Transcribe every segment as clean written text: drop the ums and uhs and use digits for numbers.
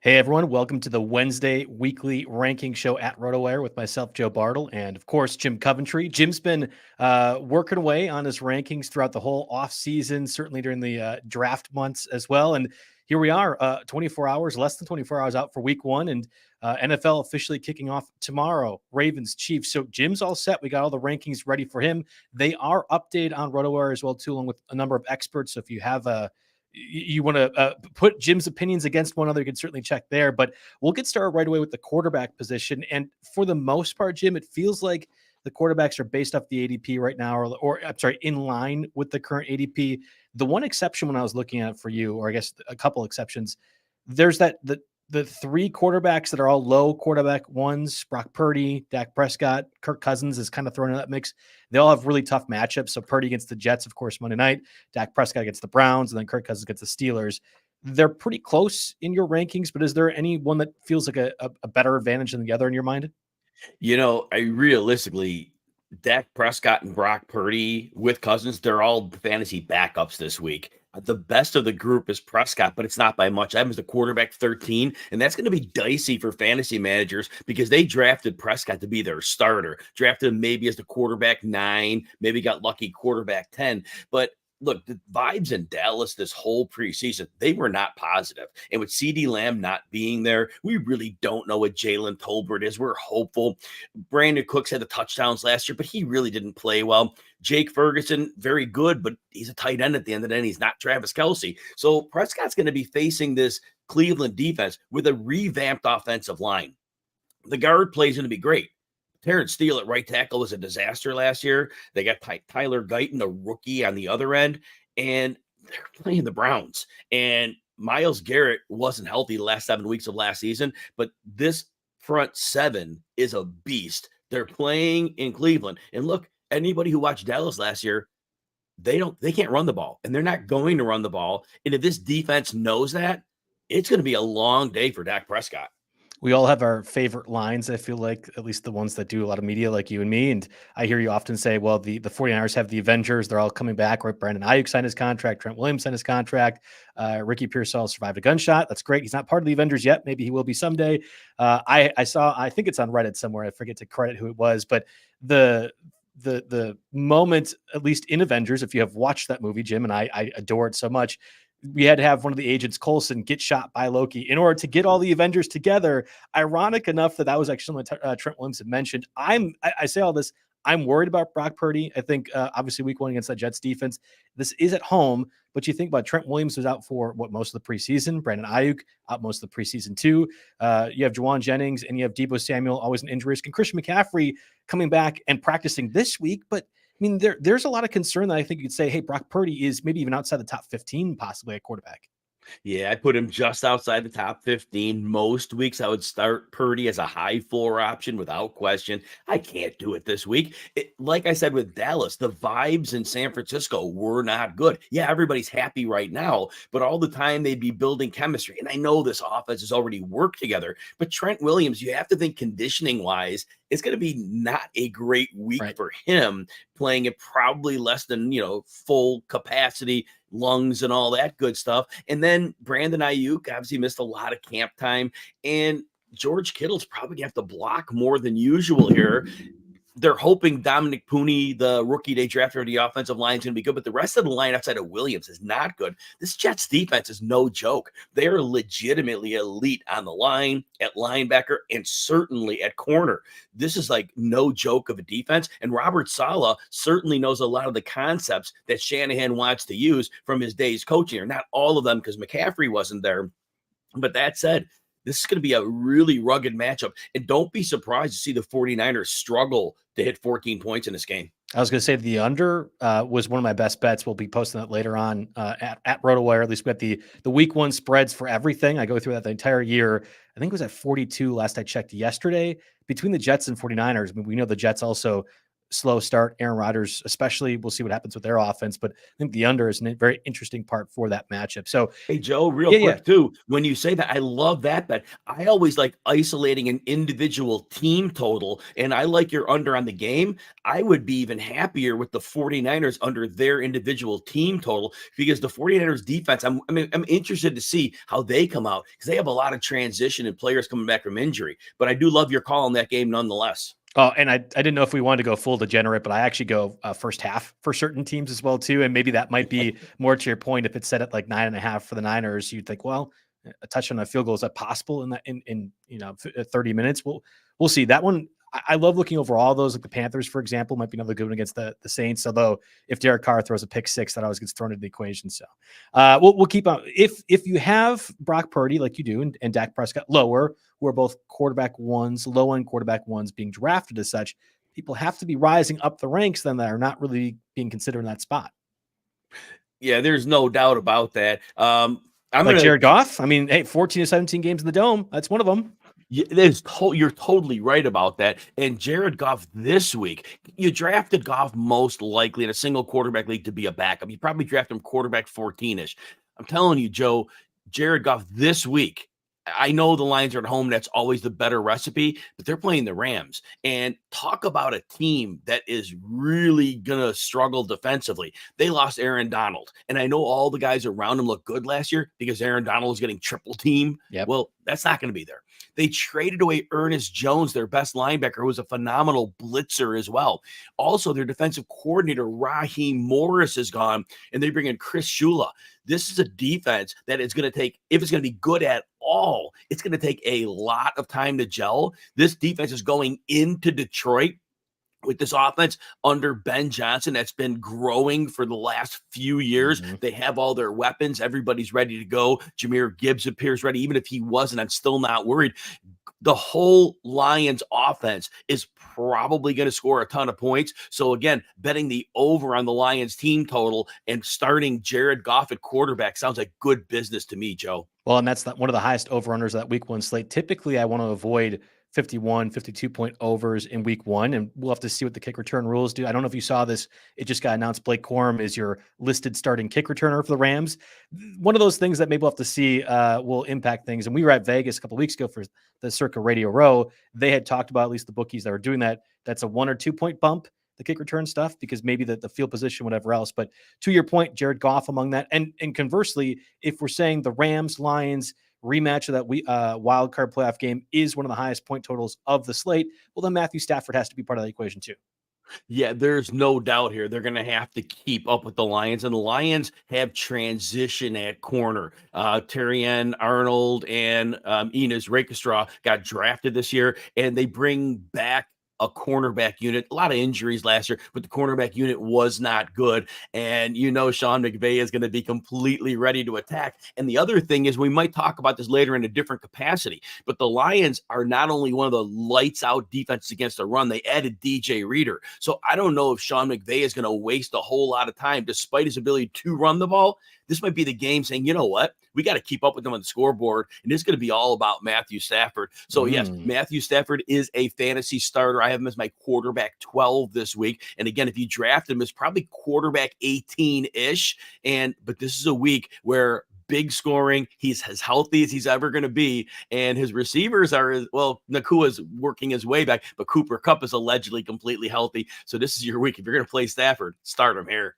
Hey everyone, welcome to the Wednesday weekly ranking show at RotoWire with myself, Joe Bartel, and of course, Jim Coventry. Jim's been working away on his rankings throughout the whole off season, certainly during the draft months as well. And here we are, 24 hours, less than 24 hours out for week one, and NFL officially kicking off tomorrow, Ravens, Chiefs. So Jim's all set. We got all the rankings ready for him. They are updated on RotoWire as well, too, along with a number of experts. So if you have you want to put Jim's opinions against one another, you can certainly check there. But we'll get started right away with the quarterback position. And for the most part, Jim, it feels like the quarterbacks are based off the ADP right now, or I'm sorry, in line with the current ADP. The one exception when I was looking at it for you, or I guess a couple exceptions, there's the three quarterbacks that are all low quarterback ones: Brock Purdy, Dak Prescott, Kirk Cousins is kind of thrown in that mix. They all have really tough matchups. So Purdy against the Jets, of course, Monday night, Dak Prescott against the Browns, and then Kirk Cousins against the Steelers. They're pretty close in your rankings, but is there any one that feels like a better advantage than the other in your mind? I realistically, Dak Prescott and Brock Purdy with Cousins, they're all fantasy backups this week. The best of the group is Prescott, but it's not by much. I have him as the quarterback 13, and that's going to be dicey for fantasy managers because they drafted Prescott to be their starter, drafted him maybe as the quarterback 9, maybe got lucky quarterback 10. But look, the vibes in Dallas this whole preseason, they were not positive. And with CeeDee Lamb not being there, we really don't know what Jalen Tolbert is. We're hopeful. Brandon Cooks had the touchdowns last year, but he really didn't play well. Jake Ferguson, very good, but he's a tight end at the end of the day. He's not Travis Kelce. So Prescott's going to be facing this Cleveland defense with a revamped offensive line. The guard play is going to be great. Terrence Steele at right tackle was a disaster last year. They got Tyler Guyton, a rookie, on the other end, and they're playing the Browns. And Myles Garrett wasn't healthy the last 7 weeks of last season, but this front seven is a beast. They're playing in Cleveland. And look, anybody who watched Dallas last year, they can't run the ball, and they're not going to run the ball. And if this defense knows that, it's going to be a long day for Dak Prescott. We all have our favorite lines, I feel like, at least the ones that do a lot of media like you and me. And I hear you often say, well, the 49ers have the Avengers. They're all coming back, right? Brandon Ayuk signed his contract. Trent Williams signed his contract. Ricky Pearsall survived a gunshot. That's great. He's not part of the Avengers yet. Maybe he will be someday. I think it's on Reddit somewhere. I forget to credit who it was, but the moment, at least in Avengers, if you have watched that movie, Jim, and I adore it so much, we had to have one of the agents, Coulson, get shot by Loki in order to get all the Avengers together. Ironic enough that was actually something Trent Williams had mentioned. I say all this. I'm worried about Brock Purdy. I think obviously week one against that Jets defense. This is at home, but you think about Trent Williams was out for most of the preseason. Brandon Ayuk out most of the preseason too. You have Juwan Jennings and you have Deebo Samuel, always an injury risk, and Christian McCaffrey coming back and practicing this week, but I mean, there's a lot of concern that I think you'd say, hey, Brock Purdy is maybe even outside the top 15, possibly at quarterback. Yeah, I put him just outside the top 15. Most weeks I would start Purdy as a high floor option without question. I can't do it this week. Like I said with Dallas, the vibes in San Francisco were not good. Yeah, everybody's happy right now, but all the time they'd be building chemistry. And I know this offense has already worked together, but Trent Williams, you have to think conditioning wise, it's going to be not a great week for him, playing at probably less than, full capacity, lungs and all that good stuff. And then Brandon Ayuk obviously missed a lot of camp time, and George Kittle's probably gonna have to block more than usual here. They're hoping Dominic Pooney, the rookie they drafted for the offensive line, is going to be good, but the rest of the line outside of Williams is not good. This Jets defense is no joke. They're legitimately elite on the line, at linebacker, and certainly at corner. This is like no joke of a defense, and Robert Saleh certainly knows a lot of the concepts that Shanahan wants to use from his days coaching, or not all of them because McCaffrey wasn't there. But that said, this is going to be a really rugged matchup. And don't be surprised to see the 49ers struggle to hit 14 points in this game. I was going to say the under was one of my best bets. We'll be posting that later on at RotoWire. At least we got the week one spreads for everything. I go through that the entire year. I think it was at 42 last I checked yesterday. Between the Jets and 49ers, I mean, we know the Jets also slow start. Aaron Rodgers, especially, we'll see what happens with their offense, but I think the under is a very interesting part for that matchup. So, Hey, Joe, real yeah, quick, too. When you say that, I love that bet. I always like isolating an individual team total, and I like your under on the game. I would be even happier with the 49ers under their individual team total because the 49ers defense, I'm interested to see how they come out because they have a lot of transition and players coming back from injury. But I do love your call on that game nonetheless. Oh, and I didn't know if we wanted to go full degenerate, but I actually go first half for certain teams as well too. And maybe that might be more to your point. If it's set at like 9.5 for the Niners, you'd think, well, a touchdown on a field goal, is that possible in that in 30 minutes? We'll see. That one, I love looking over all those. Like the Panthers, for example, might be another good one against the Saints. Although if Derek Carr throws a pick six, that always gets thrown into the equation. So we'll keep on. If you have Brock Purdy like you do and Dak Prescott lower, who are both quarterback ones, low end quarterback ones being drafted as such, people have to be rising up the ranks then that are not really being considered in that spot. Yeah, there's no doubt about that. Jared Goff. I mean, hey, 14 to 17 games in the dome. That's one of them. You're totally right about that. And Jared Goff this week, you drafted Goff most likely in a single quarterback league to be a backup. You probably drafted him quarterback 14-ish. I'm telling you, Joe, Jared Goff this week, I know the Lions are at home. That's always the better recipe, but they're playing the Rams. And talk about a team that is really going to struggle defensively. They lost Aaron Donald. And I know all the guys around him looked good last year because Aaron Donald was getting triple teamed. Yep. Well, that's not going to be there. They traded away Ernest Jones, their best linebacker, who was a phenomenal blitzer as well. Also, their defensive coordinator, Raheem Morris, is gone, and they bring in Chris Shula. This is a defense that is going to take, if it's going to be good at all, it's going to take a lot of time to gel. This defense is going into Detroit with this offense under Ben Johnson that's been growing for the last few years. Mm-hmm. They have all their weapons. Everybody's ready to go. Jahmyr Gibbs appears ready. Even if he wasn't, I'm still not worried. The whole Lions offense is probably going to score a ton of points. So again, betting the over on the Lions team total and starting Jared Goff at quarterback sounds like good business to me, Joe. Well, and that's one of the highest over-unders of that week one slate. Typically, I want to avoid 51, 52-point overs in week one, and we'll have to see what the kick return rules do. I don't know if you saw this. It just got announced Blake Corum is your listed starting kick returner for the Rams. One of those things that maybe we'll have to see will impact things. And we were at Vegas a couple of weeks ago for the Circa Radio Row. They had talked about, at least the bookies that were doing that, that's a 1 or 2 point bump, the kick return stuff, because maybe the field position, whatever else. But to your point, Jared Goff among that. And conversely, if we're saying the Rams, Lions rematch of that wild card playoff game is one of the highest point totals of the slate, well, then Matthew Stafford has to be part of the equation too. Yeah, there's no doubt here. They're going to have to keep up with the Lions, and the Lions have transition at corner. Terrian Arnold and Enos Rakestraw got drafted this year, and they bring back a cornerback unit. A lot of injuries last year, but the cornerback unit was not good. And Sean McVay is going to be completely ready to attack. And the other thing is, we might talk about this later in a different capacity, but the Lions are not only one of the lights out defenses against the run, they added DJ Reader. So I don't know if Sean McVay is going to waste a whole lot of time, despite his ability to run the ball. This might be the game saying, you know what, we got to keep up with them on the scoreboard, and it's going to be all about Matthew Stafford. So yes, Matthew Stafford is a fantasy starter. I have him as my quarterback 12 this week. And again, if you draft him, it's probably quarterback 18-ish. But this is a week where big scoring, he's as healthy as he's ever going to be, and his receivers are, well, Nacua is working his way back, but Cooper Kupp is allegedly completely healthy. So this is your week. If you're going to play Stafford, start him here.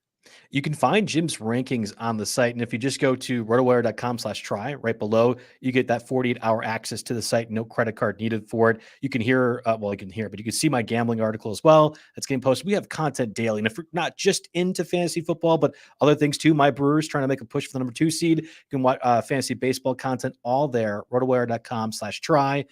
You can find Jim's rankings on the site. And if you just go to rotowire.com/try, right below, you get that 48-hour access to the site. No credit card needed for it. You can hear, but you can see my gambling article as well. That's getting posted. We have content daily. And if you're not just into fantasy football, but other things too, my Brewers trying to make a push for the number 2 seed. You can watch fantasy baseball content all there, rotowire.com/try.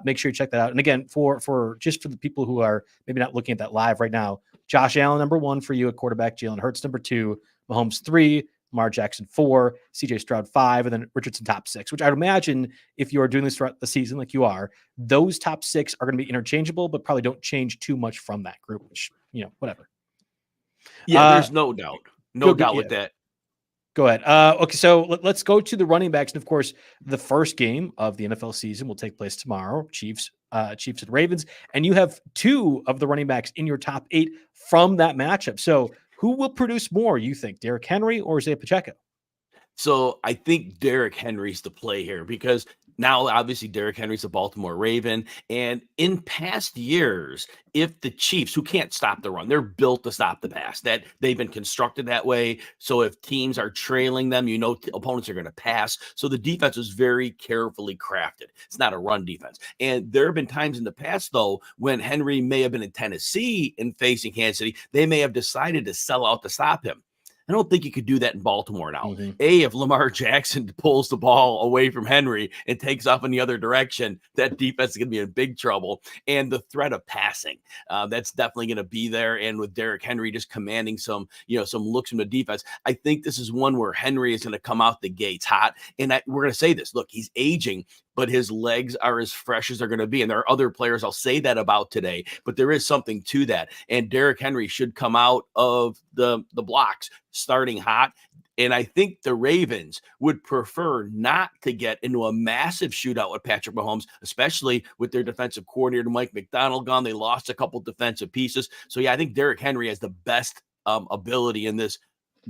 Make sure you check that out. And again, for the people who are maybe not looking at that live right now, Josh Allen, number 1 for you at quarterback, Jalen Hurts, number 2, Mahomes 3, Lamar Jackson 4, CJ Stroud 5, and then Richardson top 6, which I'd imagine if you are doing this throughout the season like you are, those top 6 are going to be interchangeable, but probably don't change too much from that group, which, whatever. Yeah, there's no doubt. No doubt with that. Go ahead. Okay, so let's go to the running backs. And, of course, the first game of the NFL season will take place tomorrow. Chiefs Chiefs and Ravens, and you have 2 of the running backs in your top 8 from that matchup. So who will produce more, you think, Derrick Henry or Isiah Pacheco? So I think Derrick Henry's the play here because now obviously Derrick Henry's a Baltimore Raven. And in past years, if the Chiefs, who can't stop the run, they're built to stop the pass, that they've been constructed that way. So if teams are trailing them, opponents are going to pass. So the defense was very carefully crafted. It's not a run defense. And there have been times in the past, though, when Henry may have been in Tennessee and facing Kansas City, they may have decided to sell out to stop him. I don't think you could do that in Baltimore now. Mm-hmm. If Lamar Jackson pulls the ball away from Henry and takes off in the other direction, that defense is going to be in big trouble. And the threat of passing, that's definitely going to be there. And with Derrick Henry just commanding some looks from the defense, I think this is one where Henry is going to come out the gates hot. And we're going to say this, look, he's aging, but his legs are as fresh as they're going to be. And there are other players I'll say that about today, but there is something to that. And Derrick Henry should come out of the blocks starting hot. And I think the Ravens would prefer not to get into a massive shootout with Patrick Mahomes, especially with their defensive coordinator, Mike McDonald, gone. They lost a couple defensive pieces. So, yeah, I think Derrick Henry has the best ability in this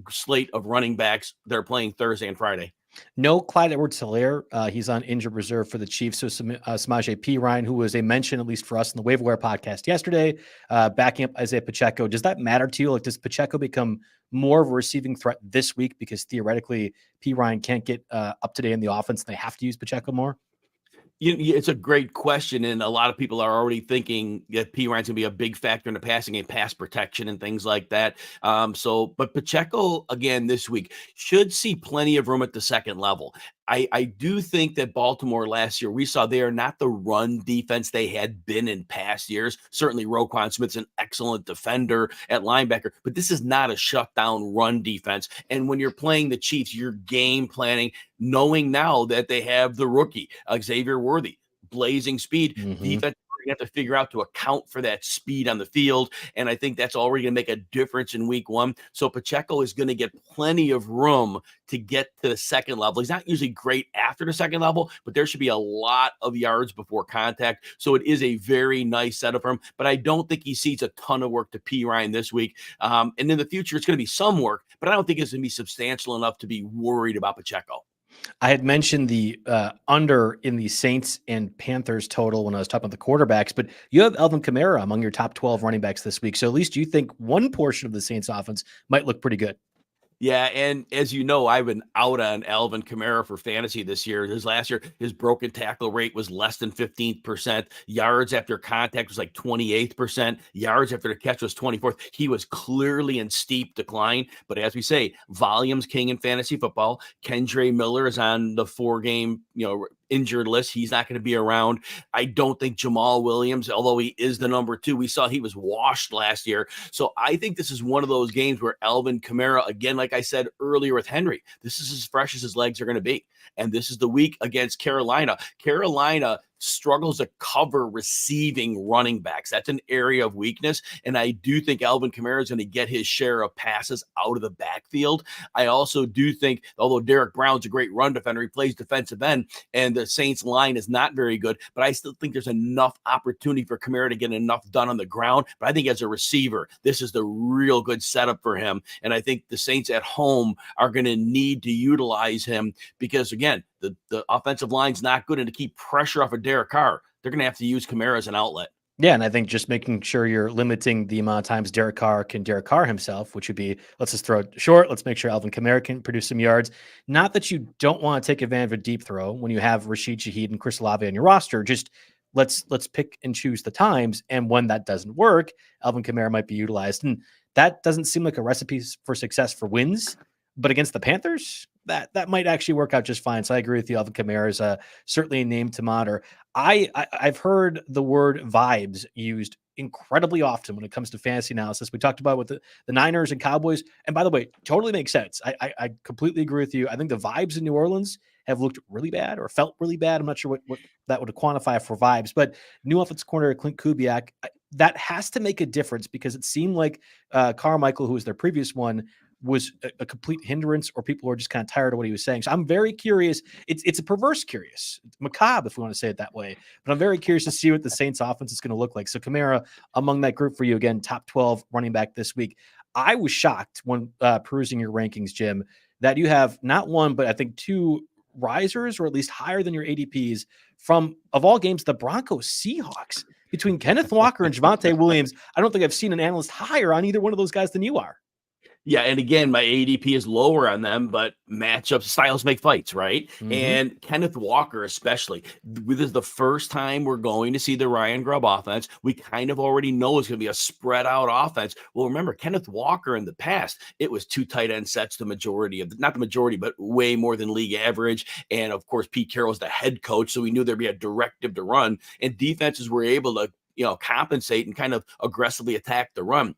slate of running backs. They're playing Thursday and Friday. No Clyde Edwards-Helaire. He's on injured reserve for the Chiefs. So Samaje Perine, who was a mention, at least for us in the Waiver Wire podcast yesterday, backing up Isiah Pacheco. Does that matter to you? Like, does Pacheco become more of a receiving threat this week because theoretically Perine can't get up to date in the offense and they have to use Pacheco more? It's a great question, and a lot of people are already thinking that Perine's going to be a big factor in the passing game, pass protection, and things like that. But Pacheco, again, this week, should see plenty of room at the second level. I do think that Baltimore last year, we saw they are not the run defense they had been in past years. Certainly Roquan Smith's an excellent defender at linebacker, but this is not a shutdown run defense. And when you're playing the Chiefs, you're game planning, knowing now that they have the rookie, Xavier Worthy, blazing speed. Mm-hmm. Defense, you have to figure out to account for that speed on the field. And I think that's already going to make a difference in week 1. So Pacheco is going to get plenty of room to get to the second level. He's not usually great after the second level, but there should be a lot of yards before contact. So it is a very nice setup for him, but I don't think he sees a ton of work to Perine this week. And in the future, it's going to be some work, but I don't think it's going to be substantial enough to be worried about Pacheco. I had mentioned the under in the Saints and Panthers total when I was talking about the quarterbacks, but you have Alvin Kamara among your top 12 running backs this week. So at least you think one portion of the Saints offense might look pretty good. Yeah, and as you know, I've been out on Alvin Kamara for fantasy this year. Last year, his broken tackle rate was less than 15%. Yards after contact was like 28%. Yards after the catch was 24th. He was clearly in steep decline. But as we say, volume's king in fantasy football. Kendre Miller is on the 4-game, injured list. He's not going to be around. I don't think Jamal Williams, although he is the number 2, we saw he was washed last year. So I think this is one of those games where Alvin Kamara, again, like I said earlier with Henry, this is as fresh as his legs are going to be. And this is the week against Carolina. Carolina struggles to cover receiving running backs. That's an area of weakness. And I do think Alvin Kamara is going to get his share of passes out of the backfield. I also do think, although Derrick Brown's a great run defender, he plays defensive end, and the Saints line is not very good, but I still think there's enough opportunity for Kamara to get enough done on the ground. But I think as a receiver, this is the real good setup for him. And I think the Saints at home are going to need to utilize him because, again, the offensive line's not good, and to keep pressure off of Derek Carr, they're going to have to use Kamara as an outlet. Yeah, and I think just making sure you're limiting the amount of times Derek Carr can Derek Carr himself, which would be, let's just throw it short. Let's make sure Alvin Kamara can produce some yards. Not that you don't want to take advantage of a deep throw when you have Rashid Shaheed and Chris Olave on your roster. Just let's pick and choose the times. And when that doesn't work, Alvin Kamara might be utilized. And that doesn't seem like a recipe for success for wins. But against the Panthers, that might actually work out just fine. So I agree with you. Alvin Kamara is certainly a name to monitor. I've heard the word vibes used incredibly often when it comes to fantasy analysis. We talked about with the Niners and Cowboys. And by the way, totally makes sense. I completely agree with you. I think the vibes in New Orleans have looked really bad or felt really bad. I'm not sure what that would quantify for vibes, but new offensive coordinator Clint Kubiak, that has to make a difference because it seemed like Carmichael, who was their previous one, was a complete hindrance, or people were just kind of tired of what he was saying. So I'm very curious. It's a perverse curious, macabre, if we want to say it that way. But I'm very curious to see what the Saints offense is going to look like. So Kamara among that group for you, again, top 12 running back this week. I was shocked when perusing your rankings, Jim, that you have not one, but I think two risers, or at least higher than your ADPs from, of all games, the Broncos Seahawks. Between Kenneth Walker and Javonte Williams, I don't think I've seen an analyst higher on either one of those guys than you are. Yeah, and again, my ADP is lower on them, but matchup styles make fights, right? Mm-hmm. And Kenneth Walker, especially, this is the first time we're going to see the Ryan Grubb offense. We kind of already know it's going to be a spread out offense. Well, remember, Kenneth Walker in the past, it was 2 tight end sets, the majority of, not the majority, but way more than league average. And of course, Pete Carroll's the head coach, so we knew there'd be a directive to run, and defenses were able to, compensate and kind of aggressively attack the run.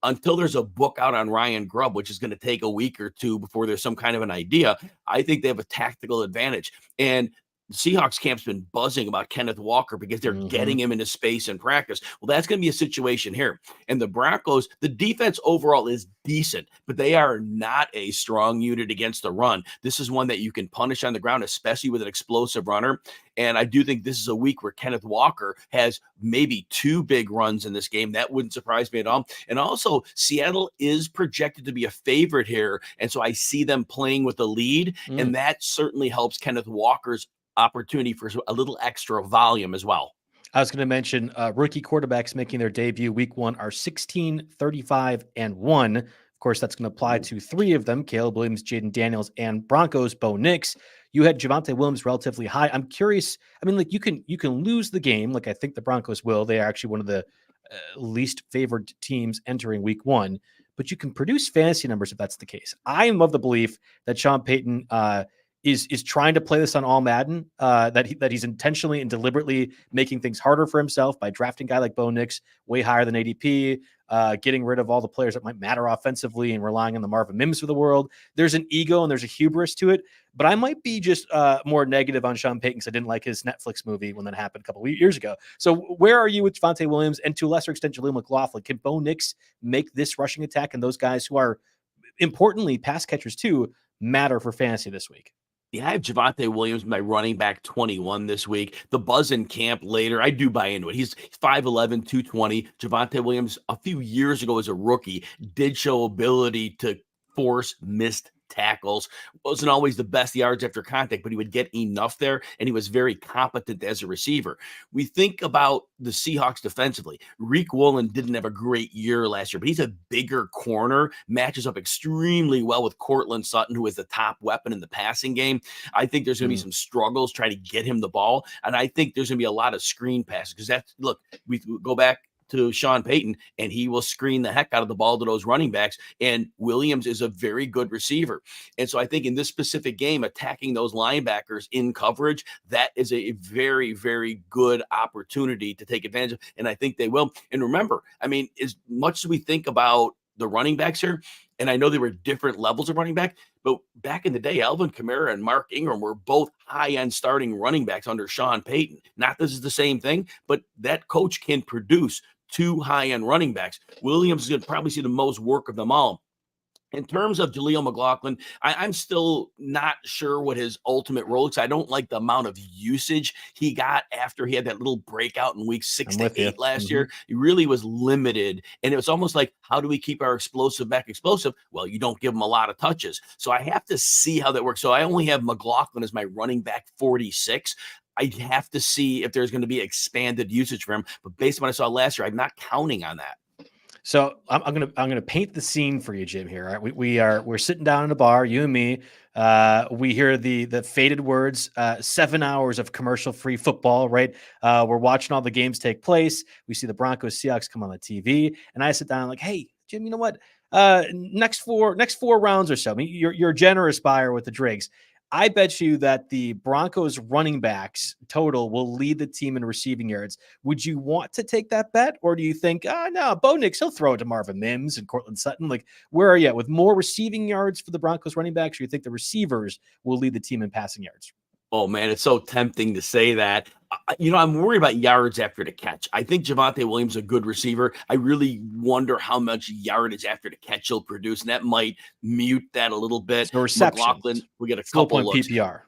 Until there's a book out on Ryan Grubb, which is going to take a week or two before there's some kind of an idea, I think they have a tactical advantage. And the Seahawks camp's been buzzing about Kenneth Walker because they're getting him into space in practice. Well, that's going to be a situation here. And the Broncos, the defense overall is decent, but they are not a strong unit against the run. This is one that you can punish on the ground, especially with an explosive runner. And I do think this is a week where Kenneth Walker has maybe 2 big runs in this game. That wouldn't surprise me at all. And also, Seattle is projected to be a favorite here. And so I see them playing with the lead, and that certainly helps Kenneth Walker's opportunity for a little extra volume as well. I was going to mention rookie quarterbacks making their debut week 1 are 16, 35, and 1. Of course, that's going to apply to 3 of them: Caleb Williams, Jaden Daniels, and Broncos Bo Nix. You had Javonte Williams relatively high. I'm curious. I mean, like, you can lose the game, like I think the Broncos will. They are actually one of the least favored teams entering week 1, but you can produce fantasy numbers if that's the case. I am of the belief that Sean Payton is trying to play this on all Madden, that he's intentionally and deliberately making things harder for himself by drafting a guy like Bo Nix way higher than ADP, getting rid of all the players that might matter offensively and relying on the Marvin Mims of the world. There's an ego and there's a hubris to it, but I might be just more negative on Sean Payton because I didn't like his Netflix movie when that happened a couple of years ago. So where are you with Javonte Williams and, to a lesser extent, Jaleel McLaughlin? Can Bo Nix make this rushing attack and those guys who are importantly pass catchers too matter for fantasy this week? Yeah, I have Javonte Williams, my running back 21 this week. The buzz in camp later, I do buy into it. He's 5'11", 220. Javonte Williams, a few years ago as a rookie, did show ability to force missed tackles. Wasn't always the best yards after contact, but he would get enough there, and he was very competent as a receiver. We think about the Seahawks defensively. Reek Woolen didn't have a great year last year, but he's a bigger corner, matches up extremely well with Cortland Sutton, who is the top weapon in the passing game. I think there's going to be some struggles trying to get him the ball, and I think there's going to be a lot of screen passes because we go back to Sean Payton, and he will screen the heck out of the ball to those running backs. And Williams is a very good receiver. And so I think in this specific game, attacking those linebackers in coverage, that is a very, very good opportunity to take advantage of. And I think they will. And remember, I mean, as much as we think about the running backs here, and I know they were different levels of running back, but back in the day, Alvin Kamara and Mark Ingram were both high-end starting running backs under Sean Payton. Not this is the same thing, but that coach can produce 2 high-end running backs. Williams is going to probably see the most work of them all. In terms of Jaleel McLaughlin, I'm still not sure what his ultimate role is. I don't like the amount of usage he got after he had that little breakout in week 6 to 8 last year. He really was limited, and it was almost like, how do we keep our explosive back explosive? Well, you don't give him a lot of touches. So I have to see how that works. So I only have McLaughlin as my running back 46. I have to see if there's going to be expanded usage for him. But based on what I saw last year, I'm not counting on that. So I'm gonna paint the scene for you, Jim. Here, right? We're sitting down in a bar, you and me. We hear the faded words, 7 hours of commercial-free football. Right? We're watching all the games take place. We see the Broncos Seahawks come on the TV, and I sit down and like, hey, Jim, you know what? Next four rounds or so. I mean, you're a generous buyer with the drinks. I bet you that the Broncos running backs total will lead the team in receiving yards. Would you want to take that bet? Or do you think, no, Bo Nix, he'll throw it to Marvin Mims and Cortland Sutton? Like, where are you at with more receiving yards for the Broncos running backs? Or you think the receivers will lead the team in passing yards? Oh, man, it's so tempting to say that. I'm worried about yards after the catch. I think Javonte Williams is a good receiver. I really wonder how much yardage after the catch he'll produce, and that might mute that a little bit. So receptions. McLaughlin, we get a Still couple point looks. PPR.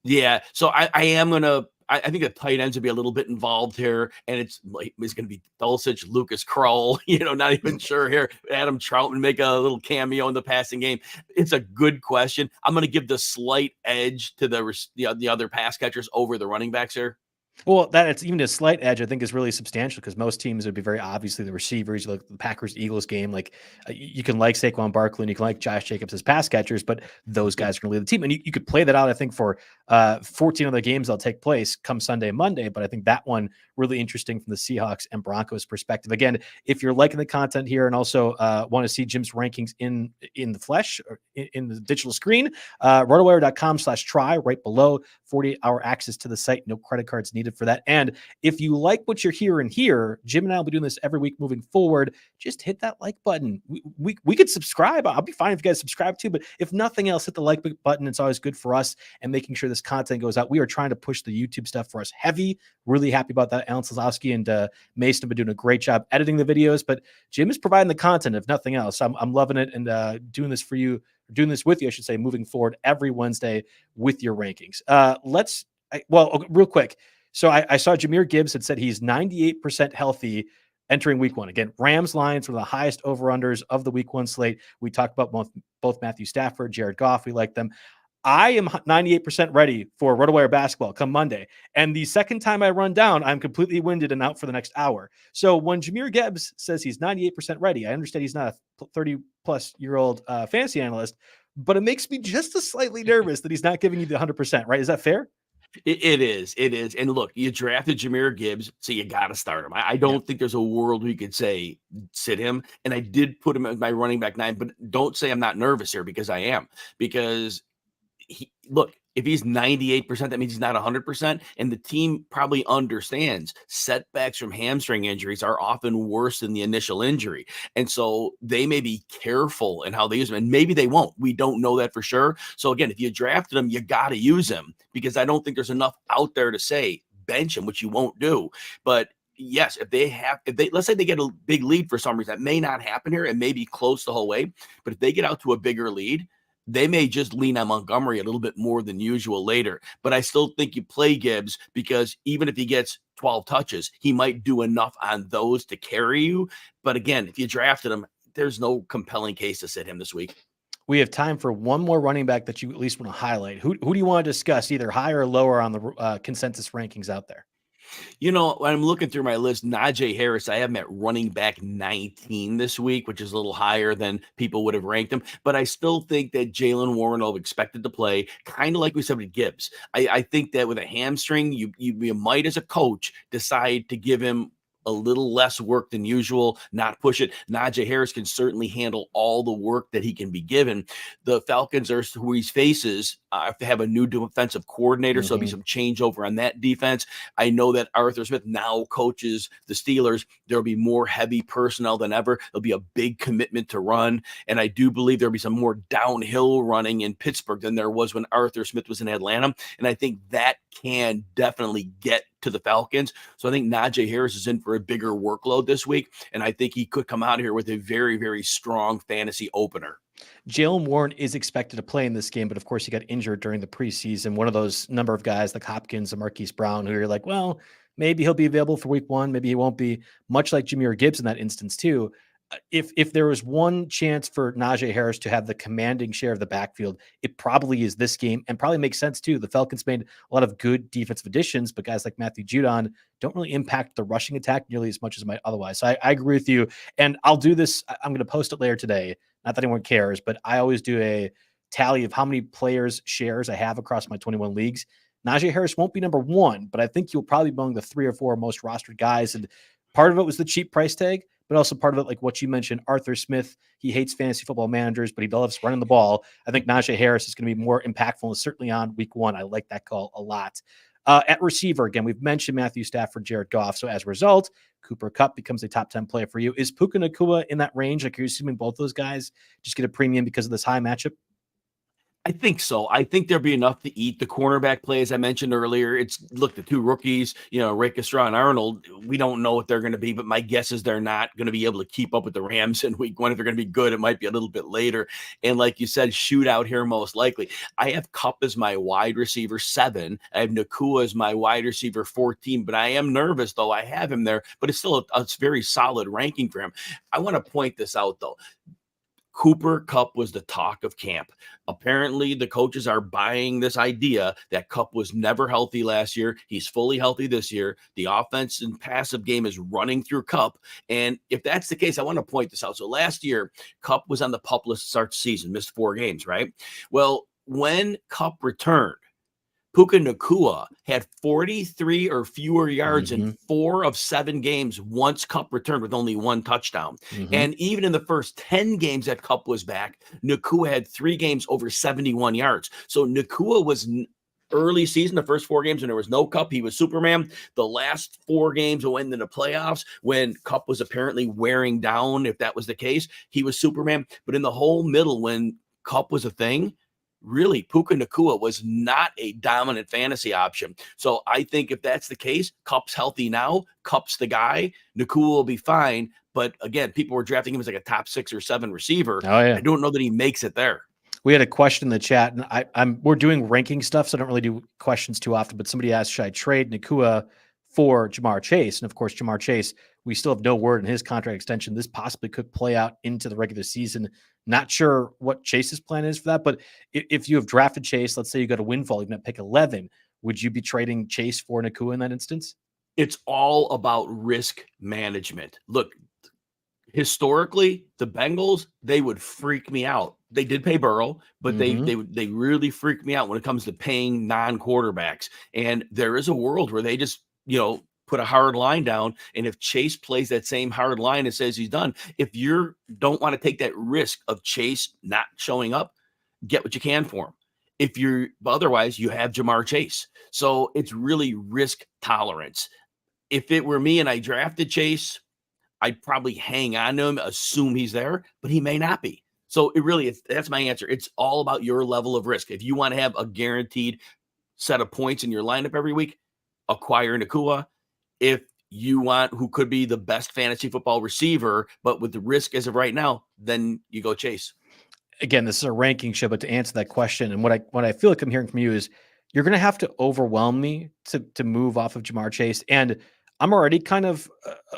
Yeah, so I am gonna. I think the tight ends will be a little bit involved here, and it's going to be Dulcich, Lucas Kroll. Not even sure here. Adam Troutman make a little cameo in the passing game. It's a good question. I'm going to give the slight edge to the other pass catchers over the running backs here. Well, that it's even a slight edge, I think, is really substantial because most teams would be very obviously the receivers. Like the Packers-Eagles game, like you can like Saquon Barkley and you can like Josh Jacobs as pass catchers, but those guys are going to lead the team. And you could play that out, I think, for 14 other games that'll take place come Sunday, Monday. But I think that one really interesting from the Seahawks and Broncos perspective. Again, if you're liking the content here and also want to see Jim's rankings in the flesh or in the digital screen, rotowire.com/try right below, 48-hour access to the site, no credit cards needed for that. And if you like what you're hearing here, Jim and I will be doing this every week moving forward. Just hit that like button. We could subscribe. I'll be fine if you guys subscribe too, but if nothing else, hit the like button. It's always good for us and making sure this content goes out. We are trying to push the YouTube stuff for us heavy. Really happy about that. Alan Slazowski and Mason have been doing a great job editing the videos, but Jim is providing the content, if nothing else. I'm loving it and doing this for you, doing this with you, I should say, moving forward every Wednesday with your rankings. Real quick. So I saw Jahmyr Gibbs had said he's 98% healthy entering week one. Again, Rams Lions were the highest over-unders of the week one slate. We talked about both Matthew Stafford, Jared Goff. We like them. I am 98% ready for RotoWire basketball come Monday. And the second time I run down, I'm completely winded and out for the next hour. So when Jahmyr Gibbs says he's 98% ready, I understand he's not a 30-plus-year-old fantasy analyst, but it makes me just a slightly nervous that he's not giving you the 100%, right? Is that fair? It is. And look, you drafted Jahmyr Gibbs, so you got to start him. I don't think there's a world we could say sit him. And I did put him as my running back 9, but don't say I'm not nervous here because I am. Because if he's 98%, that means he's not 100%. And the team probably understands setbacks from hamstring injuries are often worse than the initial injury. And so they may be careful in how they use him. And maybe they won't. We don't know that for sure. So again, if you drafted him, you got to use him because I don't think there's enough out there to say bench him, which you won't do. But yes, if they let's say they get a big lead for some reason, that may not happen here. It may be close the whole way. But if they get out to a bigger lead, they may just lean on Montgomery a little bit more than usual later. But I still think you play Gibbs because even if he gets 12 touches, he might do enough on those to carry you. But again, if you drafted him, there's no compelling case to sit him this week. We have time for one more running back that you at least want to highlight. Who do you want to discuss, either higher or lower on the consensus rankings out there? When I'm looking through my list, Najee Harris, I have him at running back 19 this week, which is a little higher than people would have ranked him. But I still think that Jalen Warren will have expected to play, kind of like we said with Gibbs. I think that with a hamstring, you might, as a coach, decide to give him a little less work than usual, not push it. Najee Harris can certainly handle all the work that he can be given. The Falcons are who he faces have a new defensive coordinator, so there'll be some changeover on that defense. I know that Arthur Smith now coaches the Steelers. There'll be more heavy personnel than ever. There'll be a big commitment to run, and I do believe there'll be some more downhill running in Pittsburgh than there was when Arthur Smith was in Atlanta, and I think that can definitely get to the Falcons. So I think Najee Harris is in for a bigger workload this week, and I think he could come out here with a very, very strong fantasy opener. Jalen Warren is expected to play in this game, but of course he got injured during the preseason. One of those number of guys like Hopkins and Marquise Brown, who you're like, well, maybe he'll be available for week one. Maybe he won't be, much like Jahmyr Gibbs in that instance too. If there was one chance for Najee Harris to have the commanding share of the backfield, it probably is this game, and probably makes sense too. The Falcons made a lot of good defensive additions, but guys like Matthew Judon don't really impact the rushing attack nearly as much as might otherwise. So I agree with you, and I'll do this. I'm going to post it later today. Not that anyone cares, but I always do a tally of how many players shares I have across my 21 leagues. Najee Harris won't be number one, but I think he'll probably be among the 3 or 4 most rostered guys. And part of it was the cheap price tag, but also part of it, like what you mentioned, Arthur Smith, he hates fantasy football managers, but he loves running the ball. I think Najee Harris is going to be more impactful, and certainly on week one. I like that call a lot. At receiver, again, we've mentioned Matthew Stafford, Jared Goff. So as a result, Cooper Kupp becomes a top 10 player for you. Is Puka Nacua in that range? Like, are you assuming both those guys just get a premium because of this high matchup? I think so. I think there'll be enough to eat the cornerback play, as I mentioned earlier. Look, the two rookies, Rakestra and Arnold, we don't know what they're going to be, but my guess is they're not going to be able to keep up with the Rams in week 1. If they're going to be good, it might be a little bit later. And like you said, shootout here most likely. I have Kupp as my wide receiver 7. I have Nacua as my wide receiver 14, but I am nervous, though. I have him there, but it's still a very solid ranking for him. I want to point this out, though. Cooper Kupp was the talk of camp. Apparently, the coaches are buying this idea that Kupp was never healthy last year. He's fully healthy this year. The offense and passive game is running through Kupp. And if that's the case, I want to point this out. So last year, Kupp was on the PUP list to start the season, missed 4 games, right? Well, when Kupp returned, Puka Nacua had 43 or fewer yards in 4 of 7 games once Kupp returned with only 1 touchdown. And even in the first 10 games that Kupp was back, Nacua had 3 games over 71 yards. So Nacua was early season, the first 4 games when there was no Kupp, he was Superman. The last 4 games went into the playoffs when Kupp was apparently wearing down, if that was the case, he was Superman. But in the whole middle, when Kupp was a thing, really, Puka Nacua was not a dominant fantasy option. So I think if that's the case, Kupp's healthy now. Kupp's the guy. Nacua will be fine. But again, people were drafting him as like a top 6 or 7 receiver. Oh, yeah. I don't know that he makes it there. We had a question in the chat, and we're doing ranking stuff, so I don't really do questions too often. But somebody asked, should I trade Nacua for Jahmyr Chase? And of course, Jahmyr Chase, we still have no word in his contract extension. This possibly could play out into the regular season. Not sure what Chase's plan is for that, but if you have drafted Chase, let's say you go to windfall, even at pick 11, would you be trading Chase for Nacua in that instance? It's all about risk management. Look, historically, the Bengals, they would freak me out. They did pay Burrow, but they really freak me out when it comes to paying non-quarterbacks. And there is a world where they just, put a hard line down. And if Chase plays that same hard line and says he's done, if you don't want to take that risk of Chase not showing up, get what you can for him. Otherwise, you have Jahmyr Chase. So it's really risk tolerance. If it were me and I drafted Chase, I'd probably hang on to him, assume he's there, but he may not be. So that's my answer. It's all about your level of risk. If you want to have a guaranteed set of points in your lineup every week, acquire Nacua. If you want who could be the best fantasy football receiver, but with the risk as of right now, then you go Chase. Again, this is a ranking show, but to answer that question, and what I feel like I'm hearing from you is you're going to have to overwhelm me to move off of Jahmyr Chase. And I'm already kind of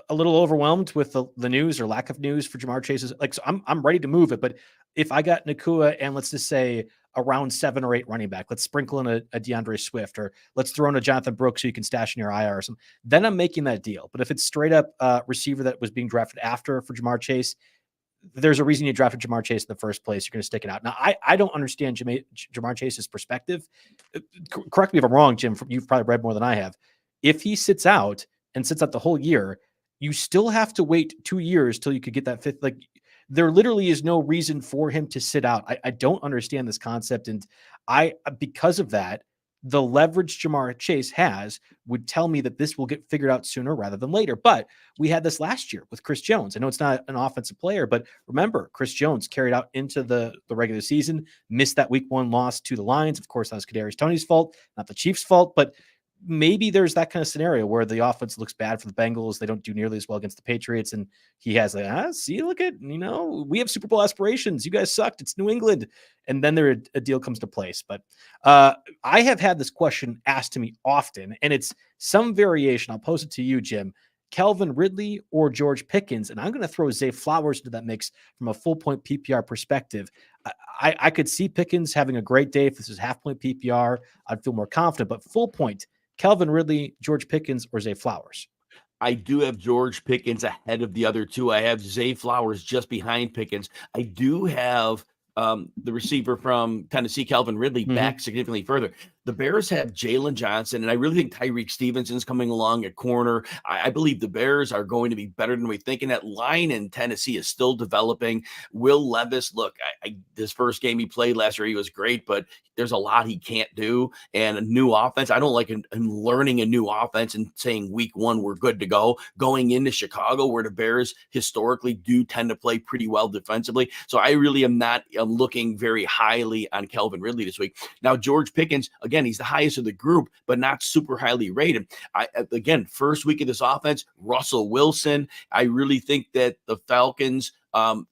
a little overwhelmed with the news or lack of news for Jahmyr Chase. So I'm ready to move it. But if I got Nacua and let's just say a round 7 or 8 running back, let's sprinkle in a DeAndre Swift, or let's throw in a Jonathan Brooks so you can stash in your IR or something, then I'm making that deal. But if it's straight up receiver that was being drafted after for Jahmyr Chase, there's a reason you drafted Jahmyr Chase in the first place. You're going to stick it out. Now, I don't understand Jahmyr Chase's perspective. Correct me if I'm wrong, Jim. You've probably read more than I have. If he sits out and sits out the whole year, you still have to wait 2 years till you could get that 5th. Like, there literally is no reason for him to sit out. I don't understand this concept. And because of that, the leverage Jahmyr Chase has would tell me that this will get figured out sooner rather than later. But we had this last year with Chris Jones. I know it's not an offensive player, but remember, Chris Jones carried out into the regular season, missed that week 1 loss to the Lions. Of course, that was Kadarius Toney's fault, not the Chiefs' fault, but maybe there's that kind of scenario where the offense looks bad for the Bengals. They don't do nearly as well against the Patriots. And he has look at, we have Super Bowl aspirations. You guys sucked. It's New England. And then a deal comes to place. But I have had this question asked to me often, and it's some variation. I'll pose it to you, Jim. Calvin Ridley or George Pickens. And I'm going to throw Zay Flowers into that mix from a full point PPR perspective. I could see Pickens having a great day. If this is half point PPR, I'd feel more confident, but full point, Calvin Ridley, George Pickens, or Zay Flowers? I do have George Pickens ahead of the other two. I have Zay Flowers just behind Pickens. I do have the receiver from Tennessee, Calvin Ridley, back significantly further. The Bears have Jalen Johnson, and I really think Tyreek Stevenson's coming along at corner. I believe the Bears are going to be better than we think, and that line in Tennessee is still developing. Will Levis, look, this first game he played last year, he was great, but there's a lot he can't do, and a new offense. I don't like him learning a new offense and saying week one we're good to go. Going into Chicago, where the Bears historically do tend to play pretty well defensively. So I really am not looking very highly on Calvin Ridley this week. Now, George Pickens, again, he's the highest of the group, but not super highly rated. Again, first week of this offense, Russell Wilson. I really think that the Falcons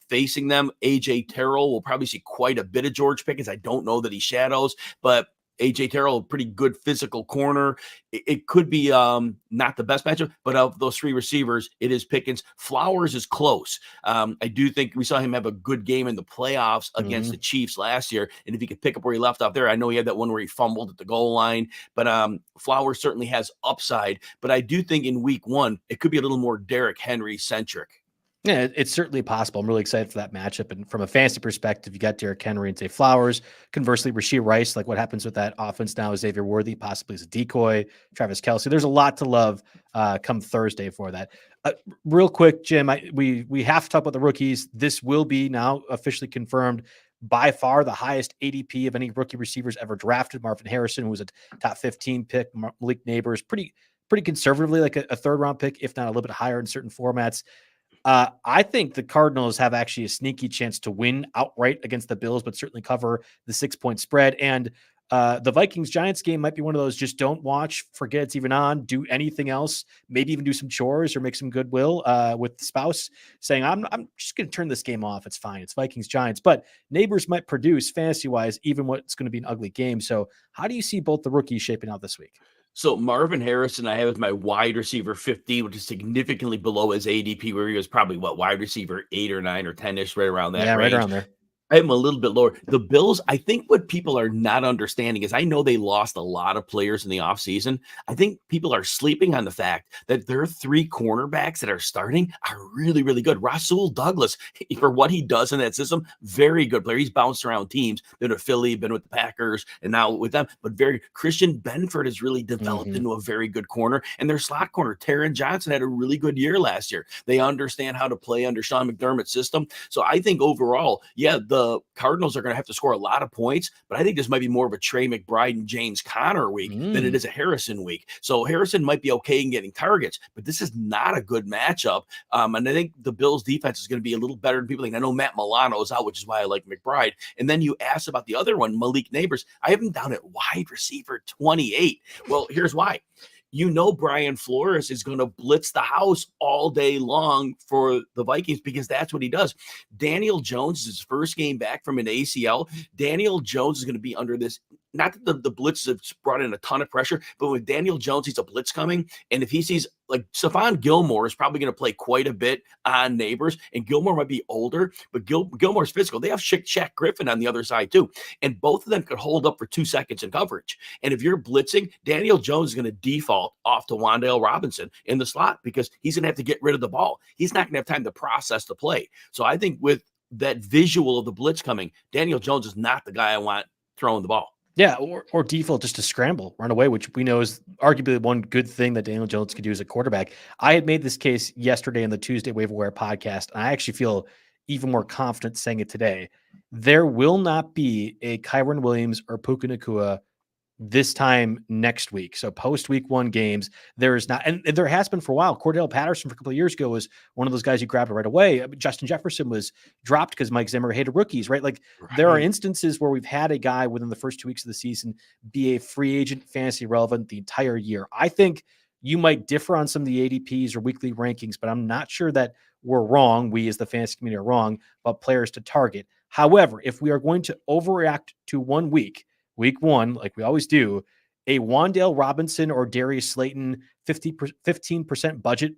facing them, AJ Terrell will probably see quite a bit of George Pickens. I don't know that he shadows, but AJ Terrell, a pretty good physical corner. It could be not the best matchup, but of those three receivers, it is Pickens. Flowers is close. I do think we saw him have a good game in the playoffs against the Chiefs last year. And if he could pick up where he left off there, I know he had that one where he fumbled at the goal line, but Flowers certainly has upside. But I do think in week one, it could be a little more Derrick Henry centric. Yeah, it's certainly possible. I'm really excited for that matchup. And from a fantasy perspective, you got Derrick Henry and Zay Flowers. Conversely, Rashee Rice, like what happens with that offense now is Xavier Worthy, possibly as a decoy, Travis Kelce. There's a lot to love come Thursday for that. Real quick, Jim, we have to talk about the rookies. This will be now officially confirmed. By far the highest ADP of any rookie receivers ever drafted. Marvin Harrison, who was a top 15 pick. Malik Nabers, pretty conservatively, like a third round pick, if not a little bit higher in certain formats. I think the Cardinals have actually a sneaky chance to win outright against the Bills, but certainly cover the 6-point spread. And the Vikings-Giants game might be one of those just don't watch, forget it's even on, do anything else, maybe even do some chores or make some goodwill with the spouse, saying, I'm just going to turn this game off. It's fine. It's Vikings-Giants. But Nabers might produce fantasy-wise, even what's going to be an ugly game. So how do you see both the rookies shaping out this week? So Marvin Harrison, I have as my wide receiver 15, which is significantly below his ADP, where he was probably wide receiver 8 or 9 or 10-ish, right around that range. Right around there. I am a little bit lower. The Bills, I think what people are not understanding is I know they lost a lot of players in the offseason. I think people are sleeping on the fact that their 3 cornerbacks that are starting are really, really good. Rasul Douglas, for what he does in that system, very good player. He's bounced around teams, been with Philly, been with the Packers, and now with them. But Christian Benford has really developed into a very good corner. And their slot corner, Taron Johnson, had a really good year last year. They understand how to play under Sean McDermott's system. So I think overall, the Cardinals are going to have to score a lot of points, but I think this might be more of a Trey McBride and James Conner week than it is a Harrison week. So Harrison might be okay in getting targets, but this is not a good matchup. And I think the Bills defense is going to be a little better than people think. I know Matt Milano is out, which is why I like McBride. And then you asked about the other one, Malik Nabers. I have him down at wide receiver 28. Well, here's why. Brian Flores is going to blitz the house all day long for the Vikings because that's what he does. Daniel Jones is his first game back from an ACL. Daniel Jones is going to be under this. Not that the blitz have brought in a ton of pressure, but with Daniel Jones, he's a blitz coming. And if he sees, like, Stephon Gilmore is probably going to play quite a bit on Nabers, and Gilmore might be older, but Gilmore's physical. They have Shaq Griffin on the other side too. And both of them could hold up for 2 seconds in coverage. And if you're blitzing, Daniel Jones is going to default off to Wan'Dale Robinson in the slot because he's going to have to get rid of the ball. He's not going to have time to process the play. So I think with that visual of the blitz coming, Daniel Jones is not the guy I want throwing the ball. Yeah, or default just to scramble, run away, which we know is arguably one good thing that Daniel Jones can do as a quarterback. I had made this case yesterday in the Tuesday Waiver Wire podcast, and I actually feel even more confident saying it today. There will not be a Kyren Williams or Puka Nacua this time next week. So post week 1 games, there is not, and there has been for a while. Cordell Patterson for a couple of years ago was one of those guys you grabbed right away. Justin Jefferson was dropped because Mike Zimmer hated rookies, right? Like there are instances where we've had a guy within the first 2 weeks of the season be a free agent, fantasy relevant the entire year. I think you might differ on some of the ADPs or weekly rankings, but I'm not sure that we're wrong. We as the fantasy community are wrong about players to target. However, if we are going to overreact to 1 week, week 1, like we always do, a Wan'Dale Robinson or Darius Slayton 15% budget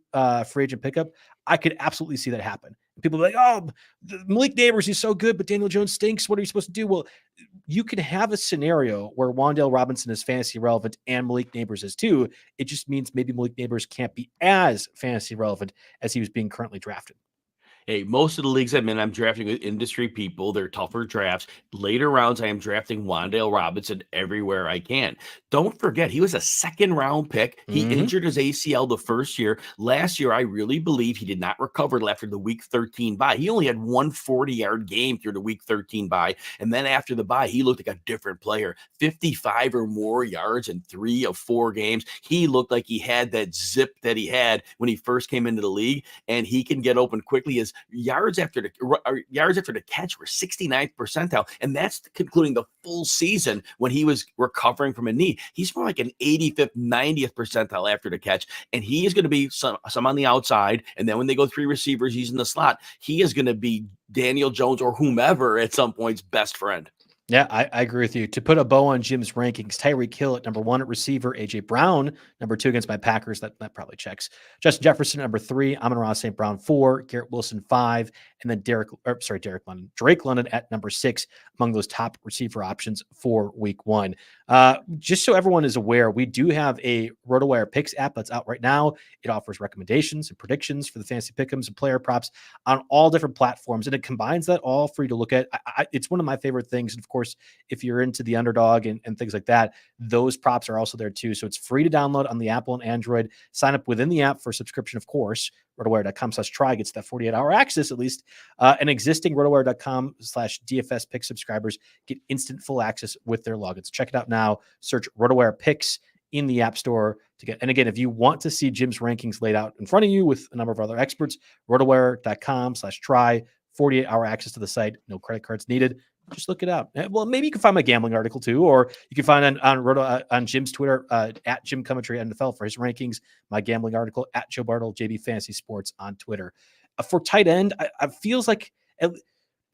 free agent pickup, I could absolutely see that happen. People are like, oh, Malik Nabers is so good, but Daniel Jones stinks. What are you supposed to do? Well, you can have a scenario where Wan'Dale Robinson is fantasy relevant and Malik Nabers is too. It just means maybe Malik Nabers can't be as fantasy relevant as he was being currently drafted. Hey, most of the leagues I'm in, I'm drafting with industry people. They're tougher drafts. Later rounds, I am drafting Wan'Dale Robinson everywhere I can. Don't forget, he was a second-round pick. He injured his ACL the first year. Last year, I really believe he did not recover after the Week 13 bye. He only had one 40-yard game through the Week 13 bye, and then after the bye, he looked like a different player. 55 or more yards in 3 of 4 games. He looked like he had that zip that he had when he first came into the league, and he can get open quickly. His yards after the catch were 69th percentile, and that's concluding the full season when he was recovering from a knee. He's more like an 85th, 90th percentile after the catch, and he is going to be some on the outside, and then when they go 3 receivers, he's in the slot. He is going to be Daniel Jones or whomever at some point's best friend. Yeah, I agree with you. To put a bow on Jim's rankings, Tyreek Hill at number 1 at receiver, A.J. Brown, number 2 against my Packers. That probably checks. Justin Jefferson, number 3, Amon-Ra St. Brown, 4, Garrett Wilson, 5, and then Drake London at number 6 among those top receiver options for week 1. Just so everyone is aware, we do have a RotoWire Picks app that's out right now. It offers recommendations and predictions for the fantasy pick'ems and player props on all different platforms, and it combines that all for you to look at. It's one of my favorite things. And of course, if you're into the Underdog and things like that, those props are also there too. So it's free to download on the Apple and Android. Sign up within the app for subscription, of course. RotoWire.com/try gets that 48-hour access at least. And existing RotoWire.com/DFS pick subscribers get instant full access with their logins. Check it out now. Search RotoWire Picks in the App Store to get. And again, if you want to see Jim's rankings laid out in front of you with a number of other experts, RotoWire.com/try. 48-hour access to the site. No credit cards needed. Just look it out. Well, maybe you can find my gambling article too, or you can find on Jim's Twitter at Jim Coventry NFL for his rankings. My gambling article at Joe Bartel JB Fantasy Sports on Twitter. For tight end, I feels like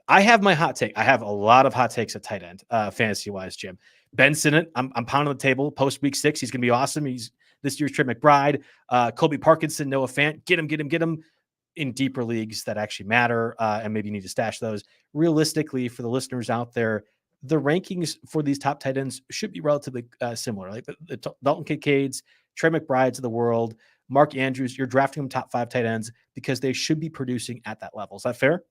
I have my hot take. I have a lot of hot takes at tight end, fantasy wise. Jim Ben Sinnott, I'm pounding the table post week 6. He's going to be awesome. He's this year's Trey McBride, Colby Parkinson, Noah Fant. Get him. In deeper leagues that actually matter, and maybe you need to stash those. Realistically, for the listeners out there, the rankings for these top tight ends should be relatively similar. Like the Dalton Kincaids, Trey McBrides of the world, Mark Andrews, you're drafting them top 5 tight ends because they should be producing at that level. Is that fair?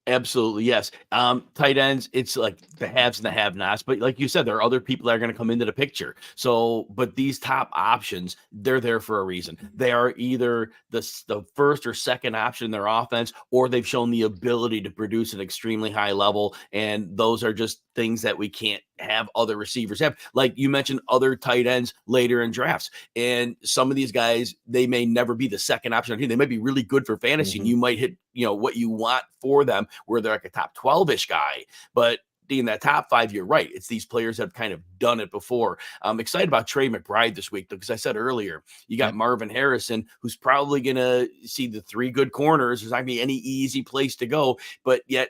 Absolutely, yes. Tight ends, it's like the haves and the have-nots. But like you said, there are other people that are going to come into the picture. So, but these top options, they're there for a reason. They are either the first or second option in their offense, or they've shown the ability to produce an extremely high level. And those are just things that we can't have other receivers have. Like you mentioned, other tight ends later in drafts. And some of these guys, they may never be the second option. They might be really good for fantasy, and you might hit, what you want for them, where they're like a top 12-ish guy. But in that top 5, you're right. It's these players that have kind of done it before. I'm excited about Trey McBride this week, because I said earlier, you got Marvin Harrison, who's probably going to see the 3 good corners. There's not going to be any easy place to go, but yet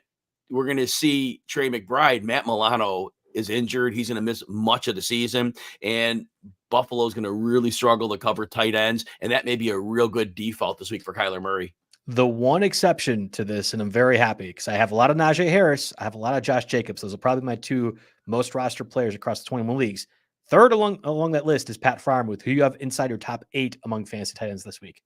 we're going to see Trey McBride. Matt Milano is injured. He's going to miss much of the season, and Buffalo's going to really struggle to cover tight ends, and that may be a real good default this week for Kyler Murray. The one exception to this, and I'm very happy because I have a lot of Najee Harris, I have a lot of Josh Jacobs. Those are probably my 2 most roster players across the 21 leagues. Third along that list is Pat Freiermuth, who you have inside your top 8 among fantasy tight ends this week.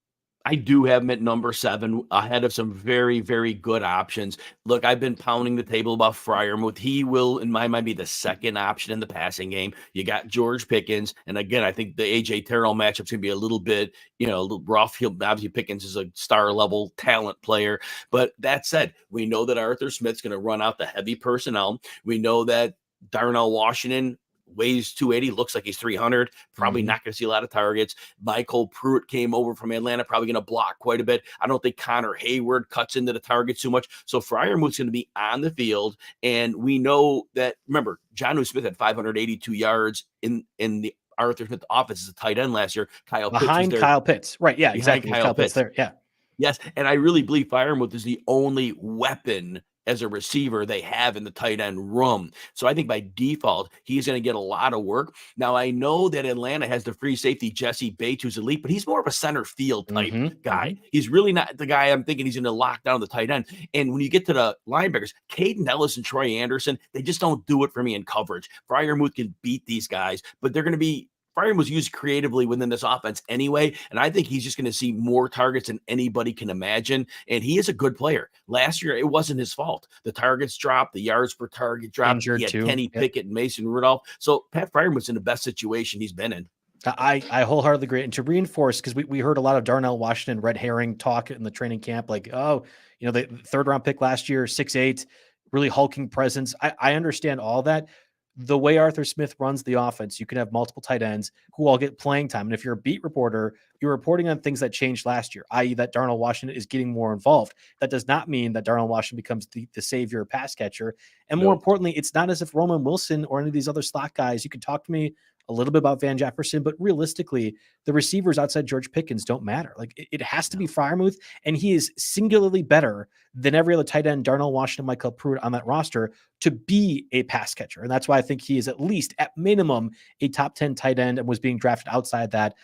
I do have him at number 7, ahead of some very, very good options. Look, I've been pounding the table about Freiermuth. He will, in my mind, be the second option in the passing game. You got George Pickens, and again, I think the A.J. Terrell matchup's going to be a little bit, a little rough. Obviously, Pickens is a star-level talent player. But that said, we know that Arthur Smith's going to run out the heavy personnel. We know that Darnell Washington weighs 280, looks like he's 300, probably not going to see a lot of targets. Michael Pruitt came over from Atlanta, probably going to block quite a bit. I don't think Connor Hayward cuts into the targets too much. So Freiermuth's going to be on the field. And we know that, remember, Jonnu Smith had 582 yards in the Arthur Smith offense as a tight end last year. Behind Kyle Pitts. Right. Yeah, exactly. Kyle Pitts there. Yeah. Yes. And I really believe Freiermuth is the only weapon as a receiver they have in the tight end room. So I think by default, he's going to get a lot of work. Now, I know that Atlanta has the free safety, Jesse Bates, who's elite, but he's more of a center field type guy. He's really not the guy I'm thinking he's going to lock down the tight end. And when you get to the linebackers, Caden Ellis and Troy Anderson, they just don't do it for me in coverage. Freiermuth can beat these guys, but they're going to be Freiermuth was used creatively within this offense anyway, and I think he's just going to see more targets than anybody can imagine, and he is a good player. Last year, it wasn't his fault. The targets dropped, the yards per target dropped. Injured he had too. Kenny Pickett and Mason Rudolph. So Pat Freiermuth's in the best situation he's been in. I wholeheartedly agree. And to reinforce, because we heard a lot of Darnell Washington red herring talk in the training camp, like, oh, the 3rd round pick last year, 6'8", really hulking presence. I understand all that. The way Arthur Smith runs the offense, you can have multiple tight ends who all get playing time. And if you're a beat reporter, you're reporting on things that changed last year, i.e. that Darnell Washington is getting more involved. That does not mean that Darnell Washington becomes the savior pass catcher. And more importantly, it's not as if Roman Wilson or any of these other slot guys, you can talk to me a little bit about Van Jefferson, but realistically, the receivers outside George Pickens don't matter. Like it has to be Freiermuth, and he is singularly better than every other tight end, Darnell Washington, Michael Pruitt on that roster, to be a pass catcher. And that's why I think he is at least, at minimum, a top 10 tight end and was being drafted outside that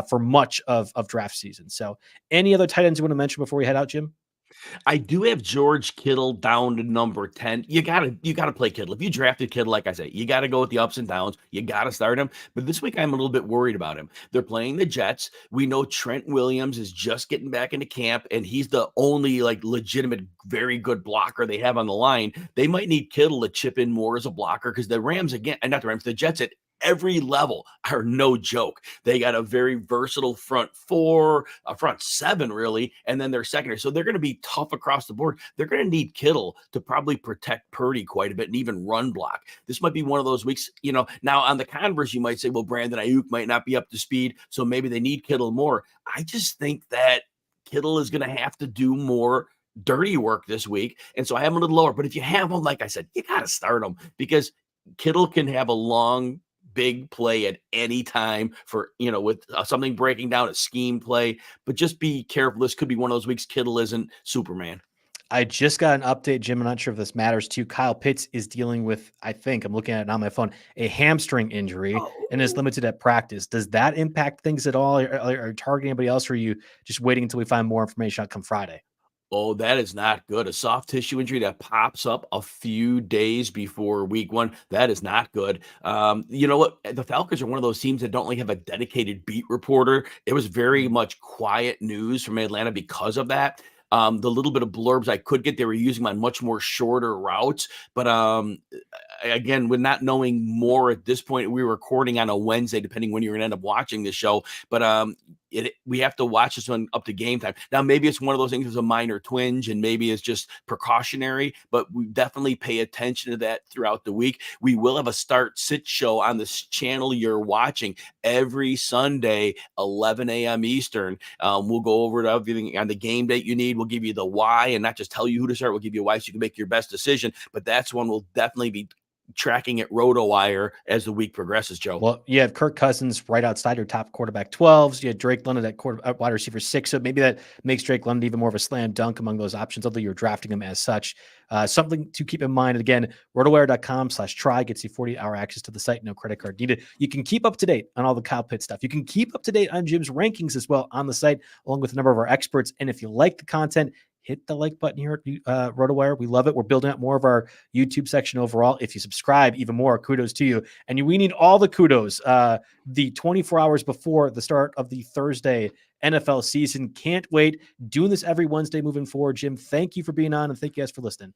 for much of draft season. So any other tight ends you want to mention before we head out, Jim? I do have George Kittle down to number 10. You gotta play Kittle. If you drafted Kittle, like I say, you got to go with the ups and downs. You got to start him. But this week, I'm a little bit worried about him. They're playing the Jets. We know Trent Williams is just getting back into camp, and he's the only legitimate, very good blocker they have on the line. They might need Kittle to chip in more as a blocker because the Rams, the Jets at every level are no joke. They got a very versatile front 4, a front 7 really, and then their secondary. So they're going to be tough across the board. They're going to need Kittle to probably protect Purdy quite a bit and even run block. This might be one of those weeks, now on the converse, you might say, well, Brandon Ayuk might not be up to speed, so maybe they need Kittle more. I just think that Kittle is going to have to do more dirty work this week. And so I have him a little lower, but if you have him, like I said, you got to start him because Kittle can have a long, big play at any time for, with something breaking down, a scheme play, but just be careful. This could be one of those weeks Kittle isn't Superman. I just got an update, Jim. I'm not sure if this matters to you. Kyle Pitts is dealing with, I think, I'm looking at it on my phone, a hamstring injury and is limited at practice. Does that impact things at all? Are you targeting anybody else, or are you just waiting until we find more information out come Friday? Oh, that is not good. A soft tissue injury that pops up a few days before week 1. That is not good. You know what? The Falcons are one of those teams that don't have a dedicated beat reporter. It was very much quiet news from Atlanta because of that. The little bit of blurbs I could get, they were using on much more shorter routes. But again, with not knowing more at this point, we were recording on a Wednesday, depending when you're going to end up watching the show. But we have to watch this one up to game time. Now, maybe it's one of those things with a minor twinge and maybe it's just precautionary, but we definitely pay attention to that throughout the week. We will have a start sit show on this channel you're watching every Sunday, 11 a.m. Eastern. We'll go over everything on the game date you need. We'll give you the why and not just tell you who to start. We'll give you why so you can make your best decision. But that's one we'll definitely be tracking at RotoWire as the week progresses, Joe. Well, you have Kirk Cousins right outside your top quarterback 12s. You had Drake London at wide receiver 6. So maybe that makes Drake London even more of a slam dunk among those options, although you're drafting him as such. Something to keep in mind. And again, rotowire.com/try gets you 40-hour access to the site. No credit card needed. You can keep up to date on all the Kyle Pitts stuff. You can keep up to date on Jim's rankings as well on the site, along with a number of our experts. And if you like the content, hit the like button here at RotoWire. We love it. We're building out more of our YouTube section overall. If you subscribe, even more kudos to you. And we need all the kudos. The 24 hours before the start of the Thursday NFL season. Can't wait. Doing this every Wednesday moving forward. Jim, thank you for being on, and thank you guys for listening.